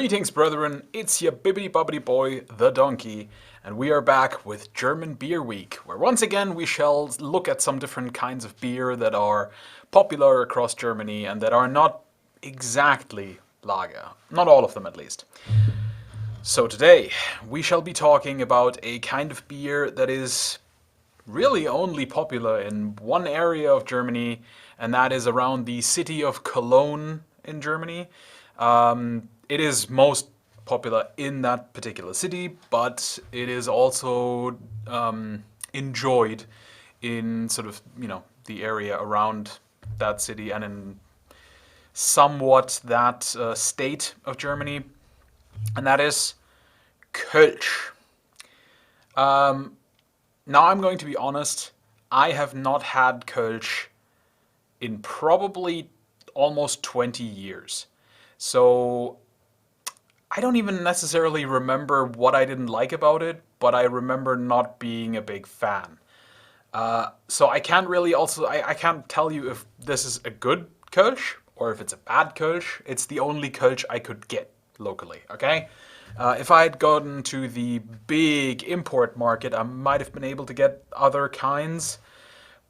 Greetings, brethren, it's your bibbidi-bobbidi boy, the donkey, and we are back with German Beer Week, where once again we shall look at some different kinds of beer that are popular across Germany and that are not exactly lager. Not all of them, at least. So today, we shall be talking about a kind of beer that is really only popular in one area of Germany, and that is around the city of Cologne in Germany. It is most popular in that particular city, but it is also enjoyed in sort of, the area around that city and in somewhat that state of Germany, and that is Koelsch. Now I'm going to be honest, I have not had Koelsch in probably almost 20 years. So I don't even necessarily remember what I didn't like about it, but I remember not being a big fan. So I can't really I can't tell you if this is a good Kölsch or if it's a bad Kölsch. It's the only Kölsch I could get locally, okay? If I had gotten to the big import market, I might have been able to get other kinds.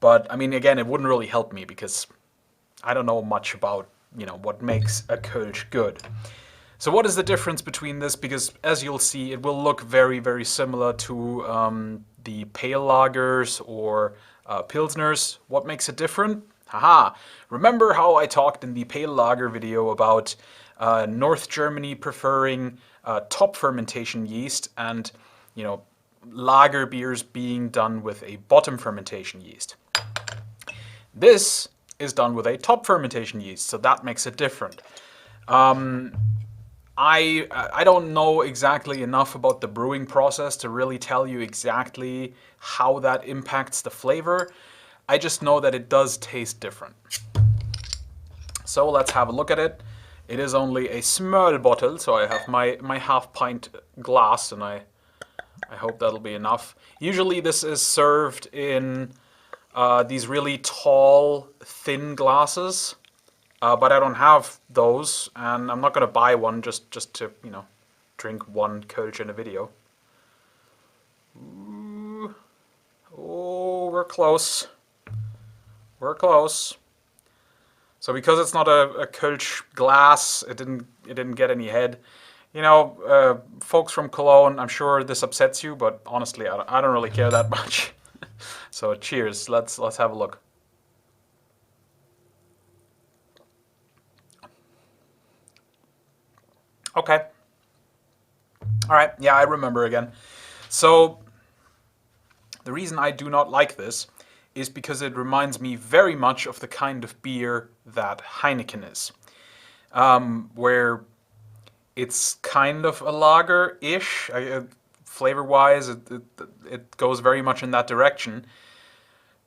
But, I mean, again, it wouldn't really help me because I don't know much about, what makes a Kölsch good. So what is the difference between this? Because as you'll see, it will look very, very similar to the pale lagers or pilsners. What makes it different? Haha! Remember how I talked in the pale lager video about North Germany preferring top fermentation yeast and, lager beers being done with a bottom fermentation yeast. This is done with a top fermentation yeast, so that makes it different. I don't know exactly enough about the brewing process to really tell you exactly how that impacts the flavor. I just know that it does taste different. So let's have a look at it. It is only a small bottle, so I have my half-pint glass, and I hope that'll be enough. Usually this is served in these really tall, thin glasses. But I don't have those, and I'm not going to buy one just to, drink one Kölsch in a video. Ooh. Oh, we're close. We're close. So because it's not a Kölsch glass, it didn't get any head. Folks from Cologne, I'm sure this upsets you, but honestly, I don't really care that much. So cheers. Let's have a look. Okay. All right. Yeah, I remember again. So the reason I do not like this is because it reminds me very much of the kind of beer that Heineken is, where it's kind of a lager-ish. Flavor-wise, it goes very much in that direction,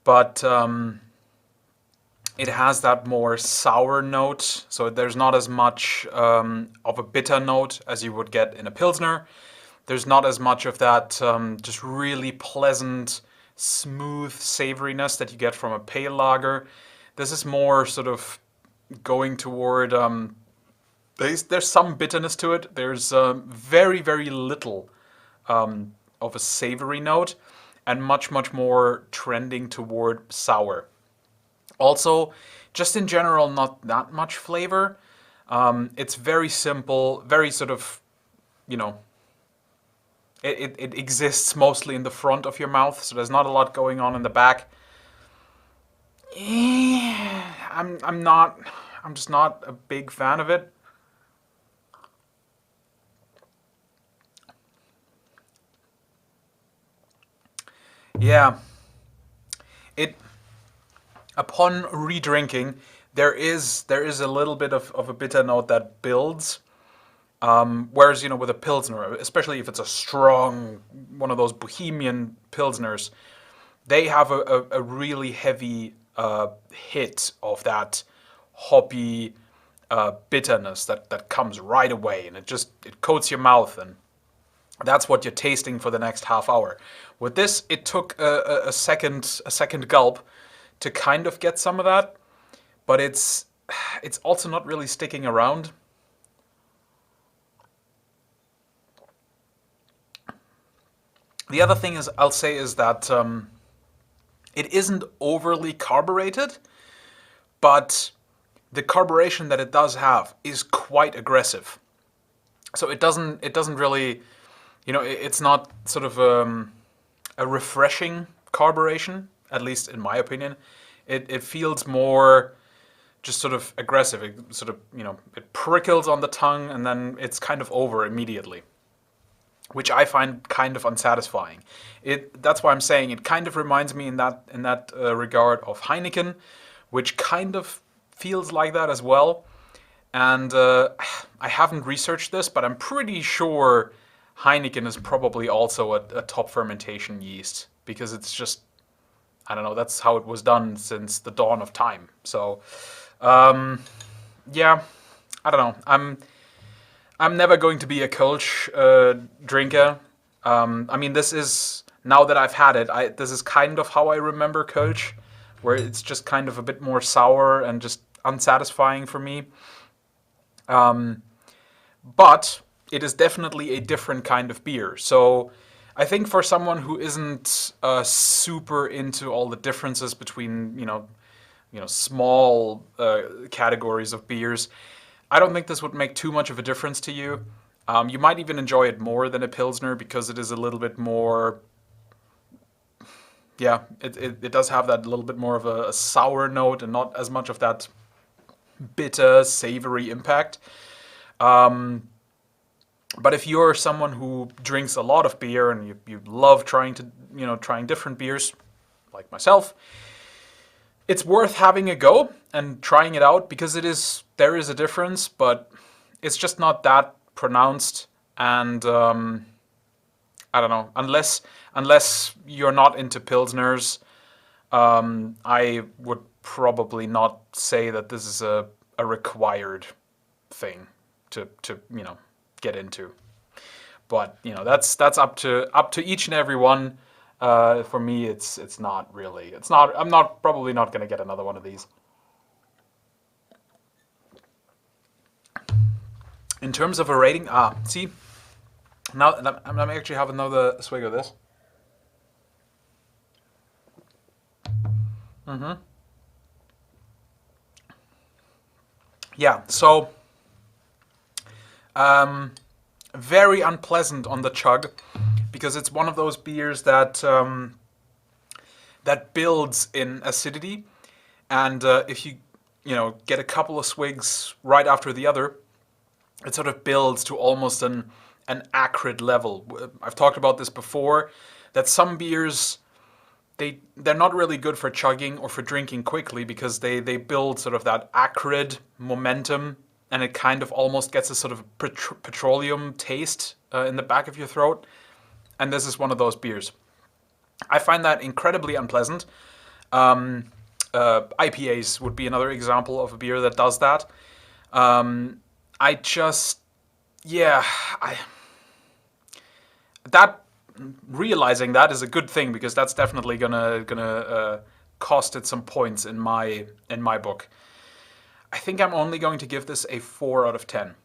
but it has that more sour note, so there's not as much of a bitter note as you would get in a Pilsner. There's not as much of that just really pleasant, smooth savoriness that you get from a pale lager. This is more sort of going toward, there's some bitterness to it. There's very, very little of a savory note, and much, much more trending toward sour. Also, just in general, not that much flavor. It's very simple, very sort of, it exists mostly in the front of your mouth, so there's not a lot going on in the back. I'm just not a big fan of it. Yeah, upon re-drinking, there is a little bit of a bitter note that builds. Whereas, with a Pilsner, especially if it's a strong, one of those Bohemian Pilsners, they have a really heavy hit of that hoppy bitterness that comes right away, and it coats your mouth, and that's what you're tasting for the next half hour. With this, it took a second gulp to kind of get some of that, but it's also not really sticking around. The other thing is I'll say is that it isn't overly carbureted, but the carburation that it does have is quite aggressive. So it doesn't really, it's not sort of a refreshing carburation, at least in my opinion. It feels more just sort of aggressive. It sort of, it prickles on the tongue and then it's kind of over immediately, which I find kind of unsatisfying. That's why I'm saying it kind of reminds me in that regard of Heineken, which kind of feels like that as well. And I haven't researched this, but I'm pretty sure Heineken is probably also a top fermentation yeast because it's just, I don't know, that's how it was done since the dawn of time. So um, yeah, I don't know. I'm never going to be a Koelsch drinker. I mean, this is, now that I've had it, this is kind of how I remember Koelsch, where it's just kind of a bit more sour and just unsatisfying for me. Um, but it is definitely a different kind of beer. So I think for someone who isn't super into all the differences between small categories of beers, I don't think this would make too much of a difference to you. You might even enjoy it more than a Pilsner because it is a little bit more, yeah, it does have that little bit more of a sour note and not as much of that bitter, savory impact. Um, but if you're someone who drinks a lot of beer and you love trying different beers, like myself, it's worth having a go and trying it out because there is a difference, but it's just not that pronounced. And I don't know, unless you're not into pilsners, I would probably not say that this is a required thing to get into. But that's up to each and every one. For me, it's not really. It's not. I'm not probably not going to get another one of these. In terms of a rating, see, now I'm actually have another swig of this. Yeah. So, um, very unpleasant on the chug because it's one of those beers that builds in acidity, and if you get a couple of swigs right after the other, it sort of builds to almost an acrid level. I've talked about this before, that some beers they're not really good for chugging or for drinking quickly because they build sort of that acrid momentum, and it kind of almost gets a sort of petroleum taste in the back of your throat. And this is one of those beers. I find that incredibly unpleasant. IPAs would be another example of a beer that does that. Um, I just, yeah, I that realizing that is a good thing because that's definitely gonna cost it some points in my book. I think I'm only going to give this a 4 out of 10.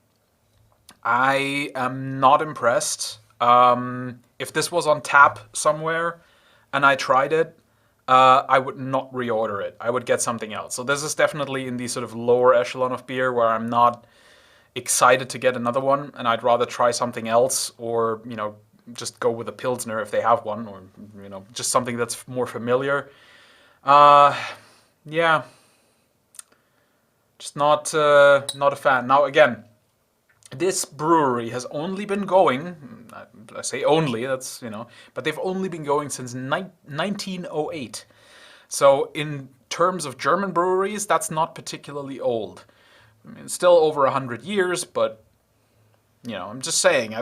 I am not impressed. If this was on tap somewhere and I tried it, I would not reorder it. I would get something else. So this is definitely in the sort of lower echelon of beer where I'm not excited to get another one, and I'd rather try something else, or just go with a pilsner if they have one, or just something that's more familiar. Uh, yeah, just not a fan. Now again, this brewery has only been going. I say only. That's but they've only been going since 1908. So in terms of German breweries, that's not particularly old. I mean, it's still over 100 years, but I'm just saying.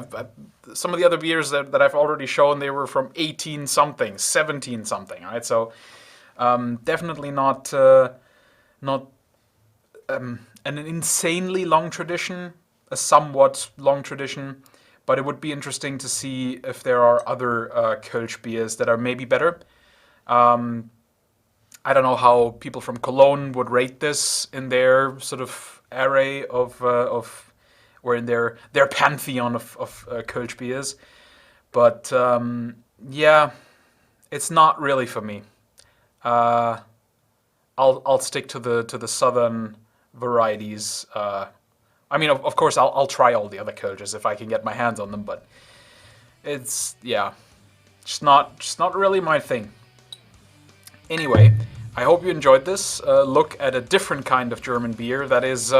Some of the other beers that I've already shown, they were from 18 something, 17 something. Right, so definitely not an insanely long tradition, a somewhat long tradition, but it would be interesting to see if there are other Kölsch beers that are maybe better. Um, I don't know how people from Cologne would rate this in their sort of array of or in their pantheon of Kölsch beers. But Yeah, it's not really for me. Uh, I'll stick to the southern varieties. I mean, of course, I'll try all the other Koelsch's if I can get my hands on them, but it's yeah, just not really my thing. Anyway, I hope you enjoyed this look at a different kind of German beer that is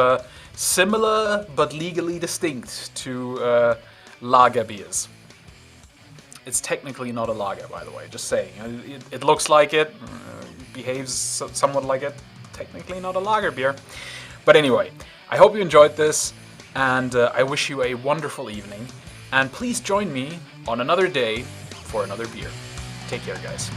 similar but legally distinct to lager beers. It's technically not a lager, by the way, just saying. It looks like it, behaves somewhat like it. Technically not a lager beer. But anyway, I hope you enjoyed this, and I wish you a wonderful evening. And please join me on another day for another beer. Take care, guys.